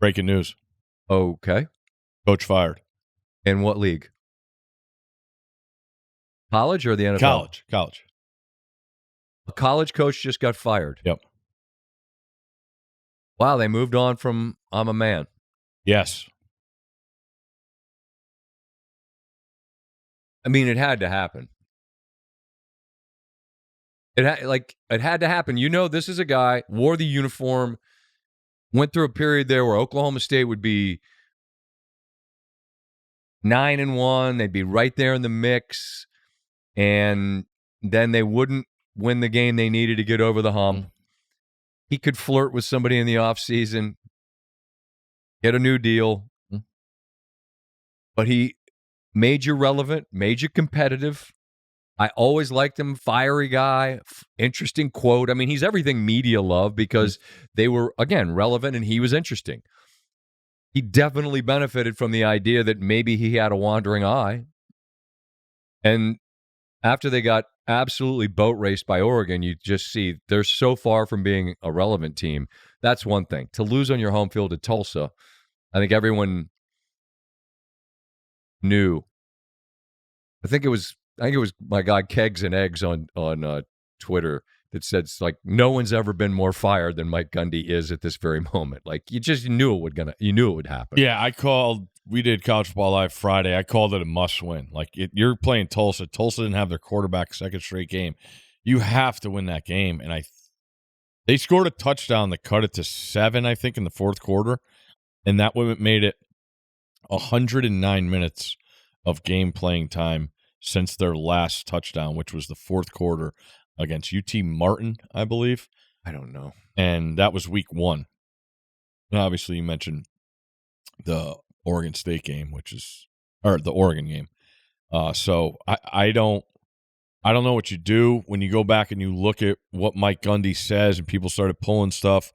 Breaking news. Okay. Coach fired. In what league? College or the NFL? College. A college coach just got fired. Yep. Wow, they moved on from I'm a man. Yes. I mean, it had to happen. It had to happen. You know, this is a guy, wore the uniform, went through a period there where Oklahoma State would be 9-1. They'd be right there in the mix, and then they wouldn't win the game they needed to get over the hump. He could flirt with somebody in the offseason, get a new deal, but he made you relevant, made you competitive. I always liked him, fiery guy, interesting quote. I mean, he's everything media love because they were, again, relevant and he was interesting. He definitely benefited from the idea that maybe he had a wandering eye. And after they got absolutely boat raced by Oregon, you just see they're so far from being a relevant team. That's one thing. To lose on your home field at Tulsa, I think everyone knew. I think it was my guy Kegs and Eggs on Twitter that said, like, no one's ever been more fired than Mike Gundy is at this very moment. Like, you just knew it would happen. Yeah, we did College Football Live Friday. I called it a must-win. Like, you're playing Tulsa. Tulsa didn't have their quarterback second straight game. You have to win that game. And they scored a touchdown that cut it to 7, I think, in the fourth quarter. And that made it 109 minutes of game playing time since their last touchdown, which was the fourth quarter against UT Martin, I believe. I don't know. And that was week 1. And obviously, you mentioned the Oregon State game, or the Oregon game. So I don't know what you do when you go back and you look at what Mike Gundy says and people started pulling stuff.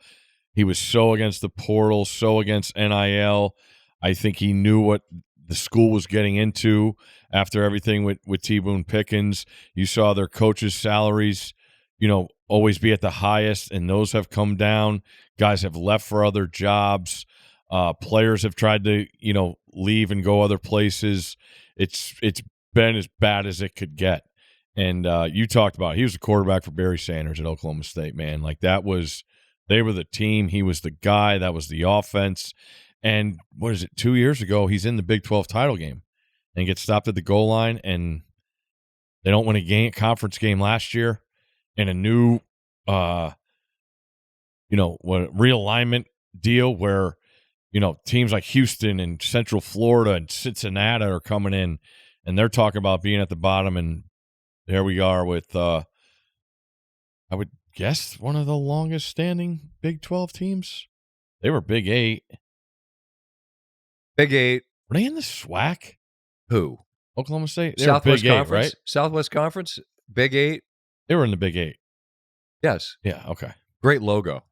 He was so against the portal, so against NIL. I think he knew what the school was getting into after everything with T. Boone Pickens. You saw their coaches' salaries, always be at the highest, and those have come down. Guys have left for other jobs. Players have tried to, leave and go other places. It's been as bad as it could get. And you talked about it. He was the quarterback for Barry Sanders at Oklahoma State, man. Like, they were the team. He was the guy. That was the offense. And what is it, 2 years ago, he's in the Big 12 title game and gets stopped at the goal line, and they don't win a conference game last year, and a new, realignment deal where, teams like Houston and Central Florida and Cincinnati are coming in, and they're talking about being at the bottom, and there we are with, I would guess, one of the longest standing Big 12 teams. They were Big 8. Big 8. Were they in the SWAC? Who? Oklahoma State? They were Big Conference, 8, right? Southwest Conference, Big 8. They were in the Big 8. Yes. Yeah, okay. Great logo.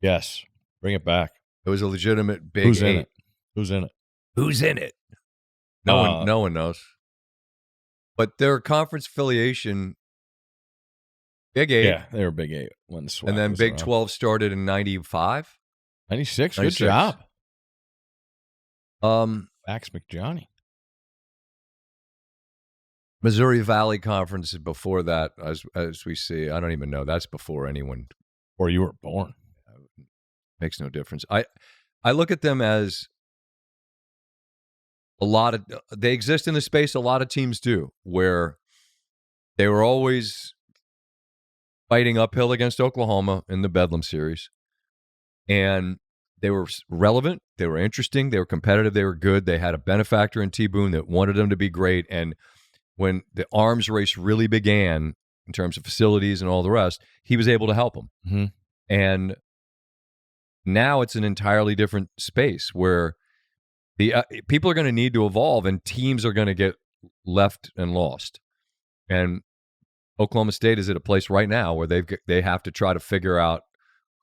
Yes. Bring it back. It was a legitimate Big 8. Who's in it? Who's in it? No one knows. But their conference affiliation, Big 8. Yeah, they were Big 8 when the SWAC and then was Big around. 12 started in 95. 96? 96. Good job. Max McJohnny. Missouri Valley Conference is before that, as we see. I don't even know. That's before anyone. Or you were born. Makes no difference. I look at them as they exist in the space a lot of teams do, where they were always fighting uphill against Oklahoma in the Bedlam series. And they were relevant, they were interesting, they were competitive, they were good. They had a benefactor in T. Boone that wanted them to be great. And when the arms race really began in terms of facilities and all the rest, he was able to help them. Mm-hmm. And now it's an entirely different space where the people are going to need to evolve and teams are going to get left and lost. And Oklahoma State is at a place right now where they have to try to figure out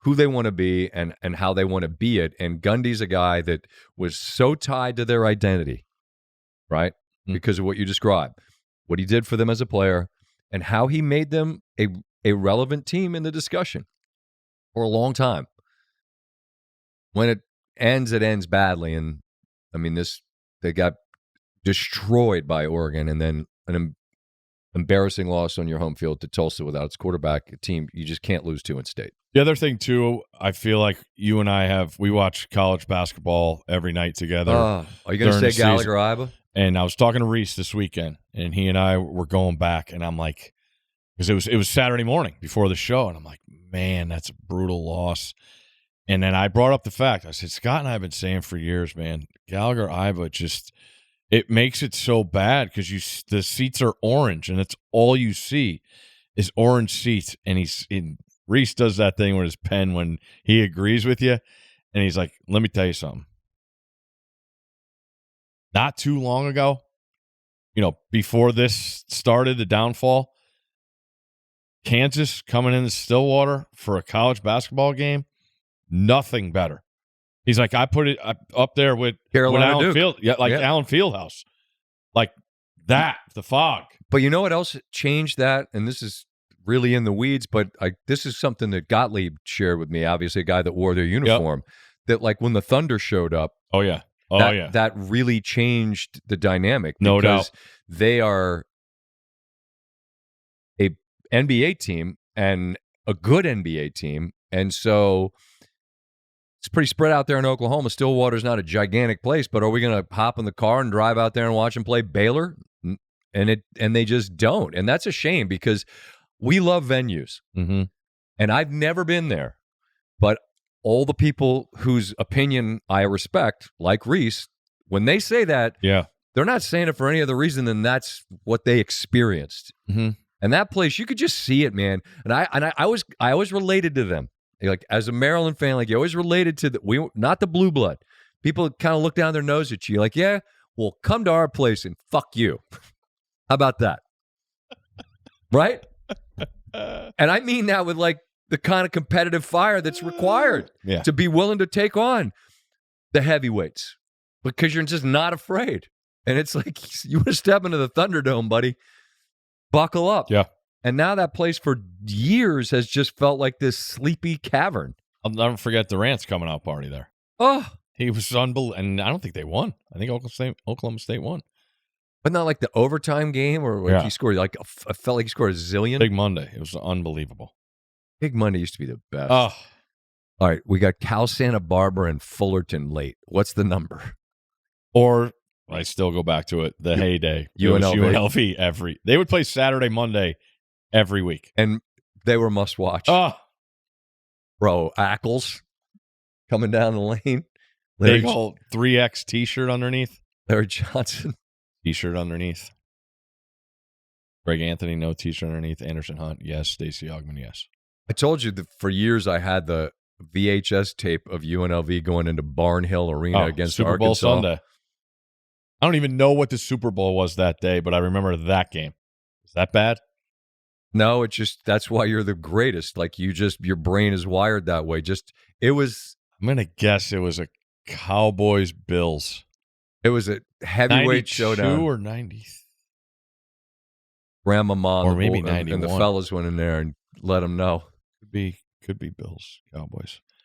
who they want to be and how they want to be it. And Gundy's a guy that was so tied to their identity, right? Mm-hmm. Because of what you described, what he did for them as a player and how he made them a relevant team in the discussion for a long time. When it ends, it ends badly. And I mean, they got destroyed by Oregon, and then an embarrassing loss on your home field to Tulsa without its quarterback. A team you just can't lose to in state. The other thing too, I feel like you and I we watch college basketball every night together. Are you going to say Gallagher-Iba? And I was talking to Reese this weekend, and he and I were going back, and I'm like, because it was Saturday morning before the show, and I'm like, man, that's a brutal loss. And then I brought up the fact. I said, Scott and I have been saying for years, man, Gallagher-Iba just it makes it so bad because the seats are orange, and that's all you see is orange seats. And Reese does that thing with his pen when he agrees with you, and he's like, let me tell you something. Not too long ago, before this started, the downfall, Kansas coming into Stillwater for a college basketball game, nothing better. He's like, I put it up there with Allen Field, Allen Fieldhouse, like that, the fog. But you know what else changed that? And this is really in the weeds, but this is something that Gottlieb shared with me. Obviously, a guy that wore their uniform. That like when the Thunder showed up. Oh yeah. That really changed the dynamic. No doubt. They are a NBA team and a good NBA team. And so it's pretty spread out there in Oklahoma. Stillwater's not a gigantic place, but are we going to hop in the car and drive out there and watch them play Baylor? And they just don't. And that's a shame because we love venues. Mm-hmm. And I've never been there. But all the people whose opinion I respect, like Reese, when they say that, they're not saying it for any other reason than that's what they experienced. Mm-hmm. And that place, you could just see it, man. And I always related to them. Like as a Maryland fan, like you always related to not the blue blood. People kind of look down their nose at you, like, yeah, well, come to our place and fuck you. How about that? Right? And I mean that with like the kind of competitive fire that's required to be willing to take on the heavyweights because you're just not afraid. And it's like, you want to step into the Thunderdome, buddy. Buckle up. Yeah. And now that place for years has just felt like this sleepy cavern. I'll never forget Durant's coming out party there. Oh. He was unbelievable. And I don't think they won. I think Oklahoma State won. But not like the overtime game or he scored, like, I felt like he scored a zillion. Big Monday. It was unbelievable. Big Monday used to be the best. Oh. All right, we got Cal Santa Barbara and Fullerton late. What's the number? Or I still go back to it. The heyday. UNLV they would play Saturday, Monday every week. And they were must watch. Oh. Bro, Ackles coming down the lane. Big old 3X t-shirt underneath. Larry Johnson. T-shirt underneath. Greg Anthony, no t-shirt underneath. Anderson Hunt, yes. Stacey Augman, yes. I told you that for years I had the VHS tape of UNLV going into Barnhill Arena against Super Bowl Arkansas. Sunday. I don't even know what the Super Bowl was that day, but I remember that game. Is that bad? No, it's just that's why you're the greatest. Like your brain is wired that way. I'm gonna guess it was a Cowboys Bills. It was a heavyweight showdown. 92 or 90. Grandmama or maybe 91. And the fellas went in there and let them know. Could be Bills, Cowboys.